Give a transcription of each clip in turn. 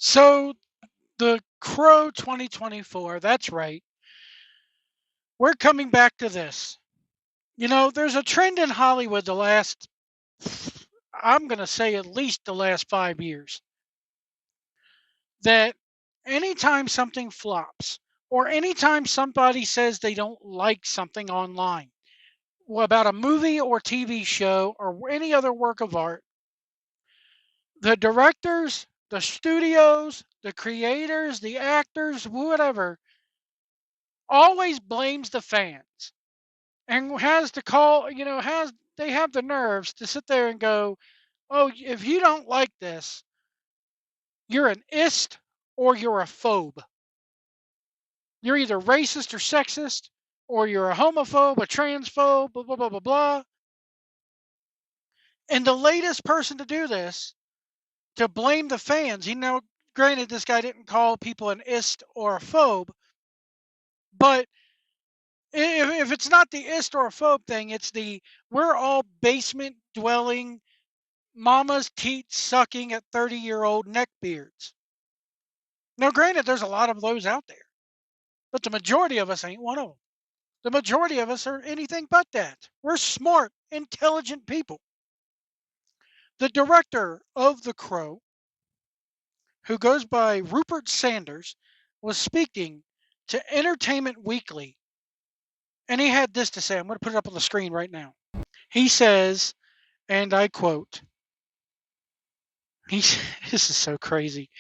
So the Crow 2024, that's right. We're coming back to this. There's a trend in Hollywood the last, I'm going to say at least the last 5 years, that anytime something flops or anytime somebody says they don't like something online about a movie or TV show or any other work of art, the directors, the studios, the creators, the actors, whatever, always blames the fans and has to call, has they have the nerves to sit there and go, "Oh, if you don't like this, you're an ist or you're a phobe. You're either racist or sexist, or you're a homophobe, a transphobe, blah blah blah blah blah." And the latest person to do this, to blame the fans, granted this guy didn't call people an ist or a phobe, but if it's not the ist or a phobe thing, it's the we're all basement dwelling mama's teat sucking at 30-year-old neckbeards. Now, granted, there's a lot of those out there, but the majority of us ain't one of them. The majority of us are anything but that. We're smart, intelligent people. The director of The Crow, who goes by Rupert Sanders, was speaking to Entertainment Weekly, and he had this to say. I'm going to put it up on the screen right now. He says, and I quote, he, this is so crazy.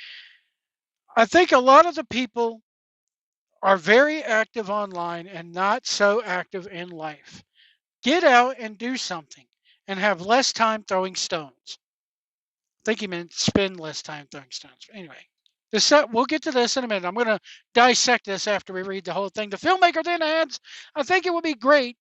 "I think a lot of the people are very active online and not so active in life. Get out and do something and have less time throwing stones." I think he meant spend less time throwing stones. Anyway, we'll get to this in a minute. I'm going to dissect this after we read the whole thing. The filmmaker then adds, "I think it would be great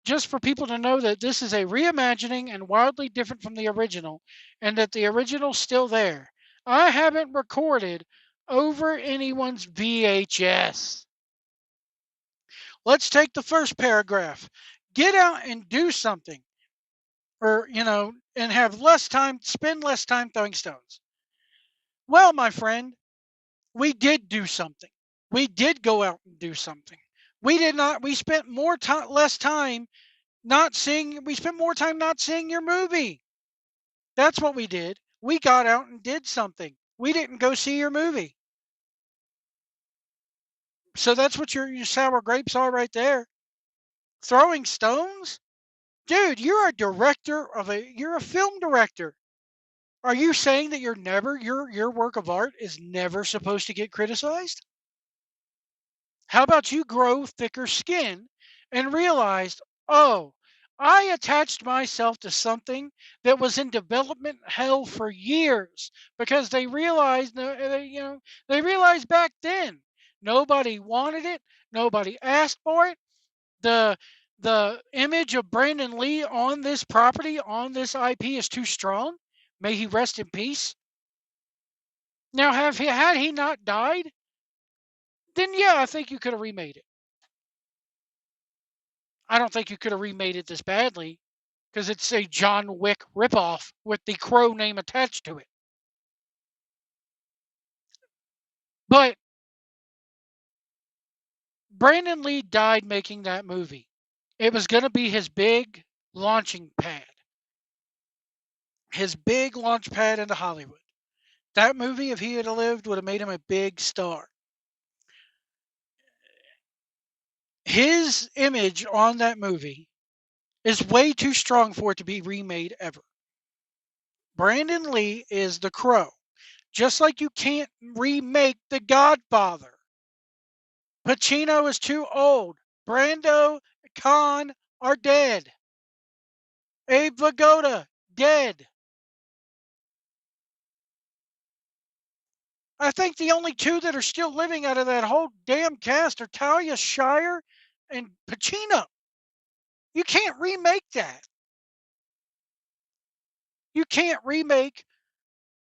just for people to know that this is a reimagining and wildly different from the original, and that the original's still there. I haven't recorded over anyone's VHS." Let's take the first paragraph. Get out and do something, or, and have less time, spend less time throwing stones. Well, my friend, we did do something. We did go out and do something. We did not, we spent more time, less time we spent more time not seeing your movie. That's what we did. We got out and did something. We didn't go see your movie. So that's what your sour grapes are right there. Throwing stones? Dude, you're a film director. Are you saying that your work of art is never supposed to get criticized? How about you grow thicker skin and realize, "Oh, I attached myself to something that was in development hell for years because they realized, they realized back then nobody wanted it, nobody asked for it. The the image of Brandon Lee on this property, on this IP is too strong. May he rest in peace." Now, had he not died, then yeah, I think you could have remade it. I don't think you could have remade it this badly because it's a John Wick ripoff with the Crow name attached to it. But Brandon Lee died making that movie. It was going to be his big launching pad, his big launch pad into Hollywood. That movie, if he had lived, would have made him a big star. His image on that movie is way too strong for it to be remade ever. Brandon Lee is the Crow. Just like you can't remake The Godfather. Pacino is too old. Brando, Khan are dead. Abe Vigoda, dead. I think the only two that are still living out of that whole damn cast are Talia Shire and Pacino. You can't remake that. You can't remake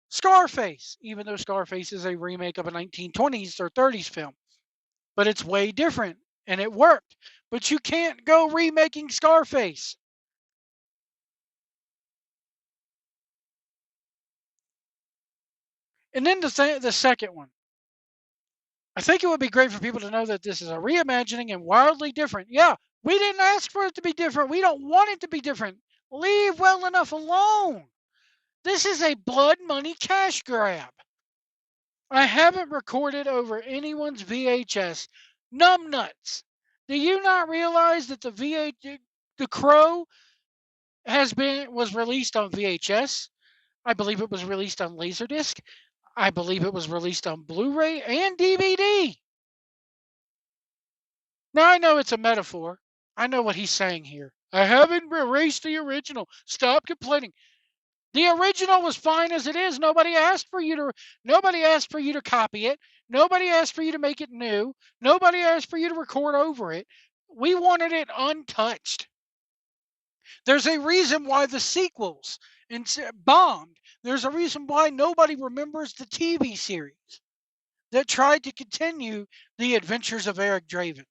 Scarface, even though Scarface is a remake of a 1920s or 30s film. But it's way different and it worked. But you can't go remaking Scarface. And then the second one. I think it would be great for people to know that this is a reimagining and wildly different. Yeah, we didn't ask for it to be different. We don't want it to be different. Leave well enough alone. This is a blood money cash grab. I haven't recorded over anyone's VHS. Numbnuts. Do you not realize that the Crow was released on VHS? I believe it was released on Laserdisc. I believe it was released on Blu-ray and DVD. Now I know it's a metaphor. I know what he's saying here. I haven't erased the original. Stop complaining. The original was fine as it is. Nobody asked for you to copy it. Nobody asked for you to make it new. Nobody asked for you to record over it. We wanted it untouched. There's a reason why the sequels bombed. There's a reason why nobody remembers the TV series that tried to continue the adventures of Eric Draven.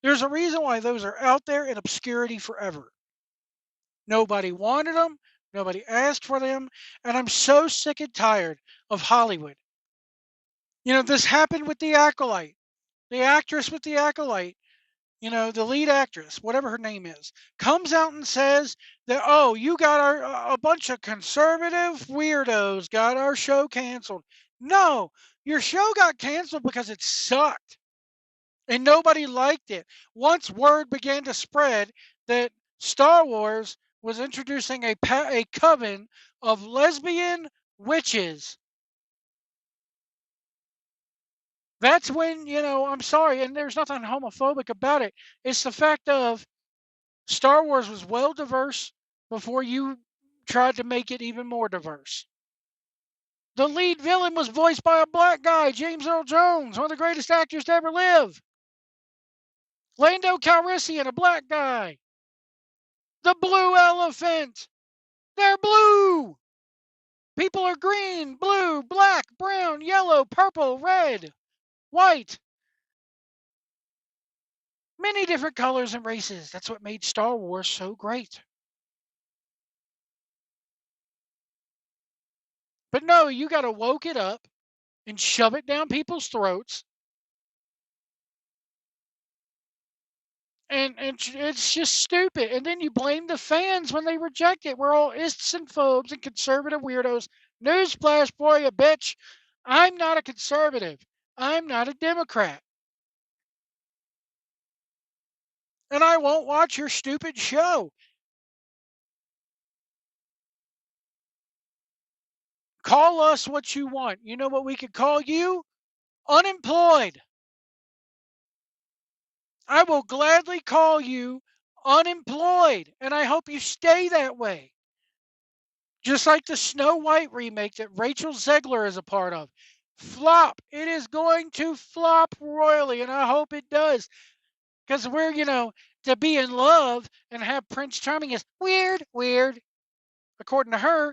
There's a reason why those are out there in obscurity forever. Nobody wanted them. Nobody asked for them. And I'm so sick and tired of Hollywood. This happened with The Acolyte. The actress with The Acolyte, the lead actress, whatever her name is, comes out and says that, oh, you got a bunch of conservative weirdos got our show canceled. No, your show got canceled because it sucked. And nobody liked it. Once word began to spread that Star Wars was introducing a coven of lesbian witches, that's when, I'm sorry, and there's nothing homophobic about it. It's the fact of Star Wars was well diverse before you tried to make it even more diverse. The lead villain was voiced by a black guy, James Earl Jones, one of the greatest actors to ever live. Lando Calrissian, a black guy. The blue elephant. They're blue. People are green, blue, black, brown, yellow, purple, red, white. Many different colors and races. That's what made Star Wars so great. But no, you got to woke it up and shove it down people's throats. And it's just stupid. And then you blame the fans when they reject it. We're all ists and phobes and conservative weirdos. Newsflash for you, bitch. I'm not a conservative. I'm not a Democrat. And I won't watch your stupid show. Call us what you want. You know what we could call you? Unemployed. I will gladly call you unemployed. And I hope you stay that way. Just like the Snow White remake that Rachel Zegler is a part of. Flop. It is going to flop royally, and I hope it does. Because we're, to be in love and have Prince Charming is weird, according to her.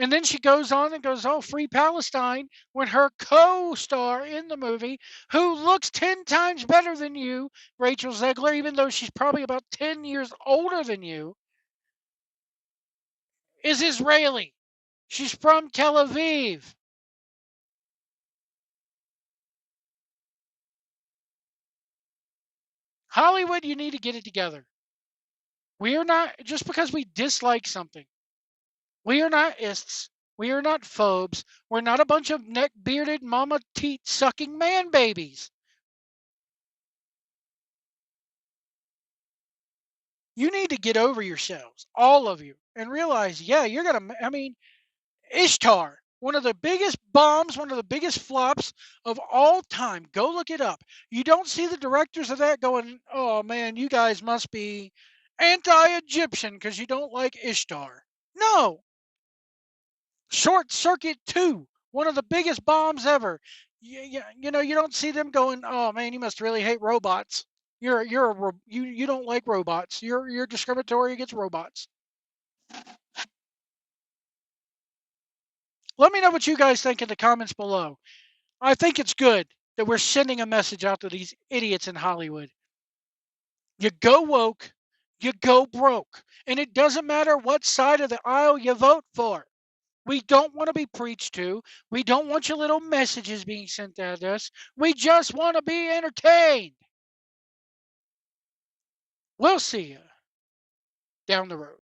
And then she goes on and goes, oh, free Palestine, when her co-star in the movie, who looks 10 times better than you, Rachel Zegler, even though she's probably about 10 years older than you, is Israeli. She's from Tel Aviv. Hollywood, you need to get it together. We are not, just because we dislike something, we are not ists. We are not phobes. We're not a bunch of neck-bearded, mama teat sucking man babies. You need to get over yourselves, all of you, and realize, yeah, Ishtar, one of the biggest bombs, one of the biggest flops of all time. Go look it up. You don't see the directors of that going, oh man, you guys must be anti-Egyptian because you don't like Ishtar. No. Short Circuit 2, one of the biggest bombs ever. You don't see them going, oh man, you must really hate robots. You don't like robots. You're discriminatory against robots. Let me know what you guys think in the comments below. I think it's good that we're sending a message out to these idiots in Hollywood. You go woke, you go broke. And it doesn't matter what side of the aisle you vote for. We don't want to be preached to. We don't want your little messages being sent at us. We just want to be entertained. We'll see you down the road.